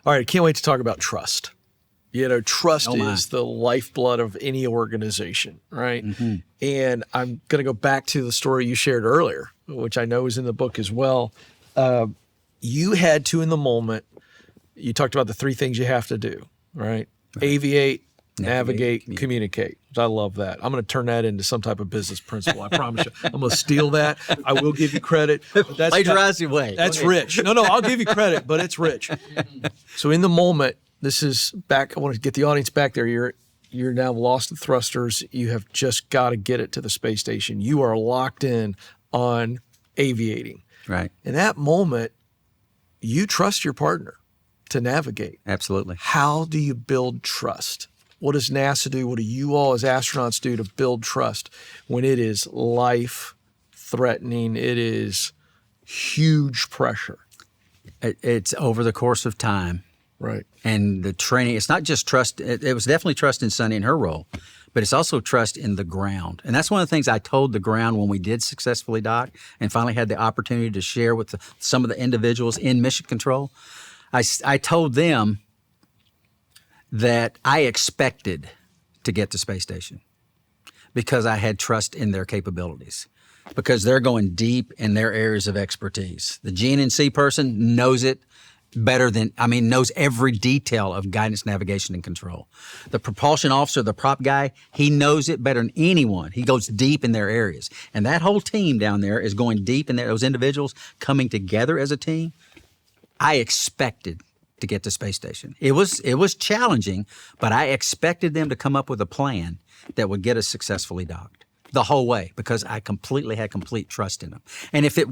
All right, I can't wait to talk about trust. Trust Oh, my. is the lifeblood of any organization, right? Mm-hmm. And I'm going to go back to the story you shared earlier, which I know is in the book as well. You had to, in the moment, you talked about the 3 things you have to do, right? Aviate, navigate, communicate. I love that. I'm going to turn that into some type of business principle. I promise you. I'm going to steal that. I will give you credit. But that's Plagiarize your way. That's rich. No, I'll give you credit, but it's rich. So in the moment, this is back. I want to get the audience back there. You're now lost in thrusters. You have just got to get it to the space station. You are locked in on aviating. Right. In that moment, you trust your partner to navigate. Absolutely. How do you build trust? What does NASA do? What do you all as astronauts do to build trust when it is life-threatening? It is huge pressure. It's over the course of time. Right. And the training, it's not just trust. It was definitely trust in Sunny and her role, but it's also trust in the ground. And that's one of the things I told the ground when we did successfully dock and finally had the opportunity to share with some of the individuals in Mission Control. I told them that I expected to get to space station because I had trust in their capabilities, because they're going deep in their areas of expertise. The GNC person knows it better than, knows every detail of guidance, navigation, and control. The propulsion officer, the prop guy, he knows it better than anyone. He goes deep in their areas. And that whole team down there is going deep in there. Those individuals coming together as a team, I expected to get to space station. It was challenging, but I expected them to come up with a plan that would get us successfully docked the whole way, because I had complete trust in them. And if they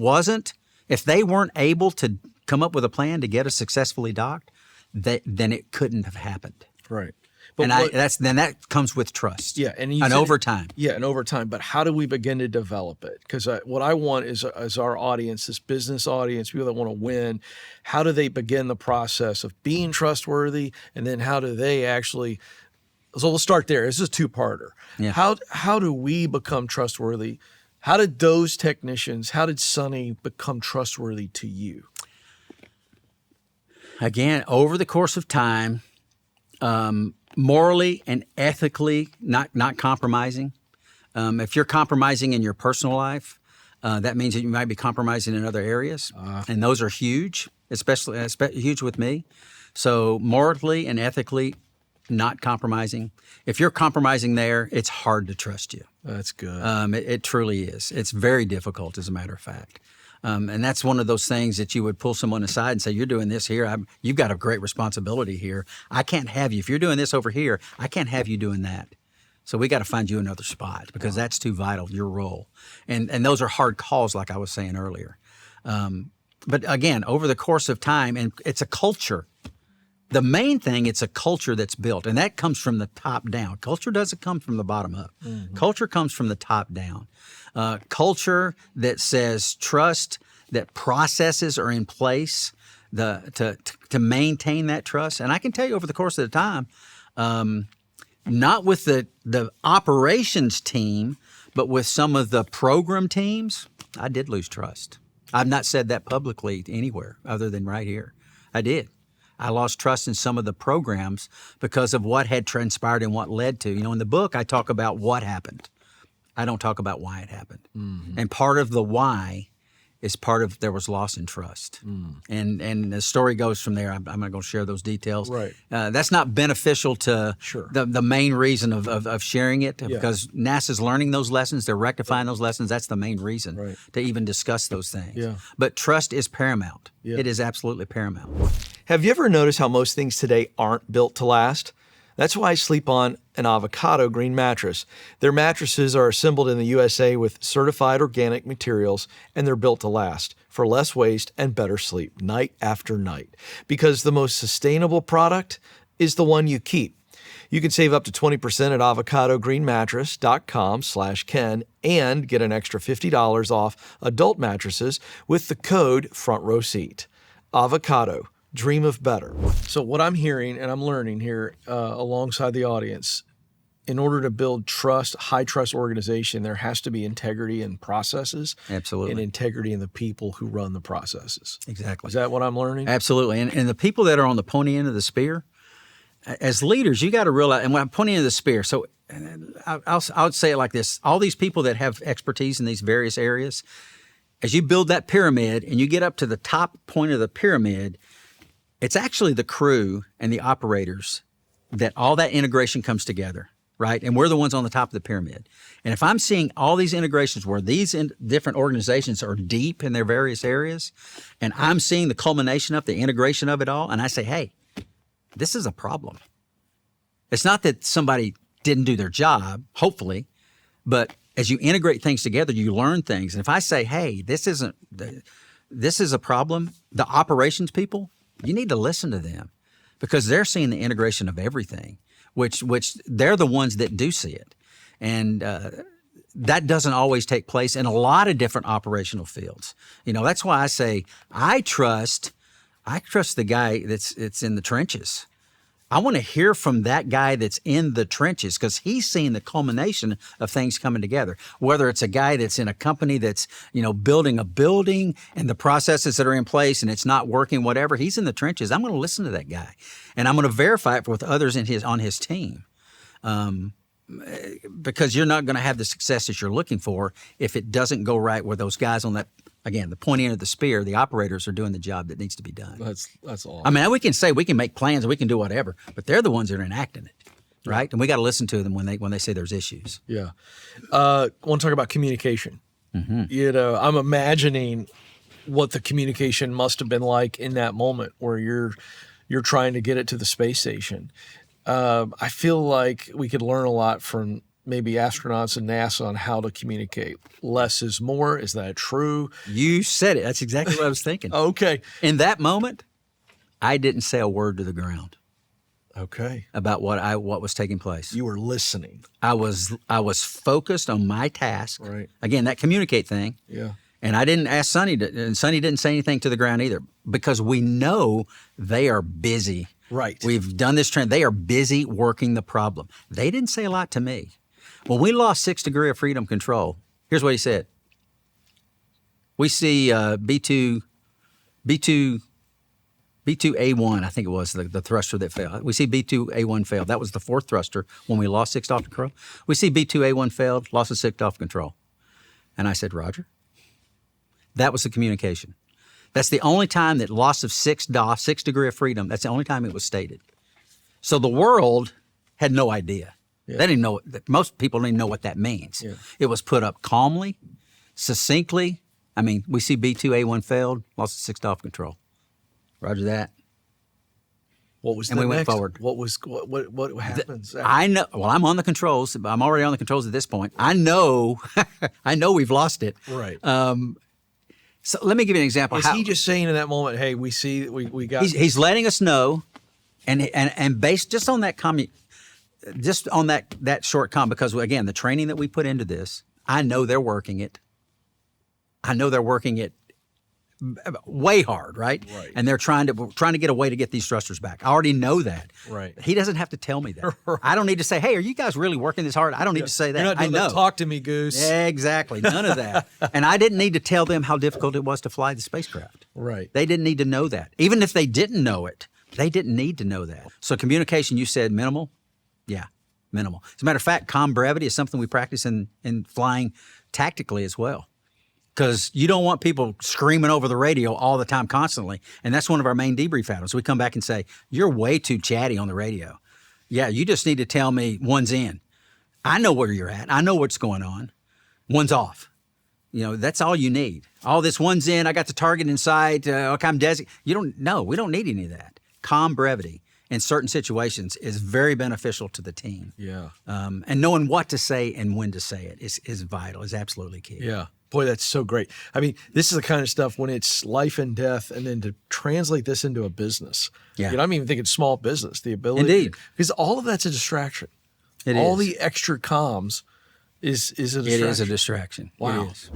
weren't able to come up with a plan to get us successfully docked, then it couldn't have happened. Right. But that comes with trust. Yeah, and over time. Yeah, and over time. But how do we begin to develop it? Because what I want is our audience, this business audience, people that want to win, how do they begin the process of being trustworthy, and then how do they actually? So we'll start there. This is a 2-parter. Yeah. How do we become trustworthy? How did those technicians? How did Sunny become trustworthy to you? Again, over the course of time. Morally and ethically, not compromising. If you're compromising in your personal life, that means that you might be compromising in other areas, and those are huge, especially huge with me. So morally and ethically, not compromising. If you're compromising there, it's hard to trust you. That's good. It truly is. It's very difficult, as a matter of fact. And that's one of those things that you would pull someone aside and say, you're doing this here. You've got a great responsibility here. I can't have you. If you're doing this over here, I can't have you doing that. So we got to find you another spot, because that's too vital, your role. And those are hard calls, like I was saying earlier. But again, over the course of time, and it's a culture. The main thing, it's a culture that's built, and that comes from the top down. Culture doesn't come from the bottom up. Mm-hmm. Culture comes from the top down. Culture that says trust, that processes are in place to maintain that trust. And I can tell you, over the course of the time, not with the operations team, but with some of the program teams, I did lose trust. I've not said that publicly anywhere other than right here. I did. I lost trust in some of the programs because of what had transpired and what led to. In the book, I talk about what happened. I don't talk about why it happened. Mm-hmm. And part of the why is there was loss in trust. Mm. And the story goes from there. I'm not going to share those details. Right. That's not beneficial to the main reason of sharing it, because NASA's learning those lessons. They're rectifying those lessons. That's the main reason to even discuss those things. Yeah. But trust is paramount. Yeah. It is absolutely paramount. Have you ever noticed how most things today aren't built to last? That's why I sleep on an avocado green mattress. Their mattresses are assembled in the USA with certified organic materials, and they're built to last for less waste and better sleep night after night. Because the most sustainable product is the one you keep. You can save up to 20% at avocadogreenmattress.com/Ken and get an extra $50 off adult mattresses with the code FRONTROWSEAT. Avocado. Dream of better. So what I'm hearing and I'm learning here alongside the audience, in order to build trust, high trust organization, there has to be integrity in processes. Absolutely. And integrity in the people who run the processes. Exactly. Is that what I'm learning? Absolutely. And the people that are on the pointy end of the spear, as leaders, you got to realize, and when I'm pointing to the spear, so I would say it like this: all these people that have expertise in these various areas, as you build that pyramid and you get up to the top point of the pyramid, it's actually the crew and the operators that all that integration comes together, right? And we're the ones on the top of the pyramid. And if I'm seeing all these integrations where these different organizations are deep in their various areas, and I'm seeing the culmination of the integration of it all, and I say, hey, this is a problem. It's not that somebody didn't do their job, hopefully, but as you integrate things together, you learn things. And if I say, hey, this is a problem, the operations people, you need to listen to them because they're seeing the integration of everything, which they're the ones that do see it. And that doesn't always take place in a lot of different operational fields. That's why I say I trust the guy that's in the trenches. I want to hear from that guy that's in the trenches because he's seeing the culmination of things coming together. Whether it's a guy that's in a company that's, building a building and the processes that are in place and it's not working, whatever, he's in the trenches. I'm going to listen to that guy and I'm going to verify it with others on his team. Because you're not going to have the success that you're looking for if it doesn't go right where those guys on that, again, the pointy end of the spear, the operators are doing the job that needs to be done. That's all. I mean, we can say we can make plans and we can do whatever, but they're the ones that are enacting it, right? And we got to listen to them when they say there's issues. Yeah. I want to talk about communication. Mm-hmm. I'm imagining what the communication must have been like in that moment where you're trying to get it to the space station. I feel like we could learn a lot from maybe astronauts and NASA on how to communicate. Less is more. Is that true? You said it. That's exactly what I was thinking. Okay. In that moment, I didn't say a word to the ground. Okay. About what was taking place. You were listening. I was focused on my task. Right. Again, that communicate thing. Yeah. And I didn't ask Sonny, and Sonny didn't say anything to the ground either because we know they are busy. Right. We've done this trend. They are busy working the problem. They didn't say a lot to me. When we lost 6 degrees of freedom control, here's what he said. We see B2A1, I think it was, the thruster that failed. We see B2A1 failed. That was the 4th thruster when we lost 6 off control. We see B2A1 failed, lost the 6 off control. And I said, Roger, that was the communication. That's the only time that loss of 6 degree of freedom, that's the only time it was stated. So the world had no idea. Yeah. They didn't know. Most people didn't know what that means. Yeah. It was put up calmly, succinctly. I mean, we see B2A1 failed, lost 6 off control. Roger that. What was and we went forward. What happens? I know. Well, I'm on the controls. I'm already on the controls at this point. I know. I know we've lost it. Right. So let me give you an example. Is he just saying in that moment, "Hey, we see we got"? He's letting us know, and based just on that comment. Just on that short comment, because again, the training that we put into this, I know they're working it. I know they're working it way hard, right? Right. And they're trying to get a way to get these thrusters back. I already know that. Right. He doesn't have to tell me that. I don't need to say, "Hey, are you guys really working this hard?" I don't need to say that. You're not doing I know. Talk to me, Goose. Exactly. None of that. And I didn't need to tell them how difficult it was to fly the spacecraft. Right. They didn't need to know that. Even if they didn't know it, they didn't need to know that. So communication, you said minimal. Yeah, minimal. As a matter of fact, calm brevity is something we practice in flying tactically as well. Because you don't want people screaming over the radio all the time constantly. And that's one of our main debrief items. We come back and say, you're way too chatty on the radio. Yeah, you just need to tell me one's in. I know where you're at. I know what's going on. One's off. That's all you need. All this one's in, I got the target in sight, okay, I'm designated. We don't need any of that. Calm brevity in certain situations is very beneficial to the team. Yeah. And knowing what to say and when to say it is vital, is absolutely key. Yeah. Boy, that's so great. I mean, this is the kind of stuff when it's life and death, and then to translate this into a business. Yeah. I'm even thinking small business, the ability. Indeed. Because all of that's a distraction. It all is. the extra comms is a distraction. It is a distraction. Wow. It is.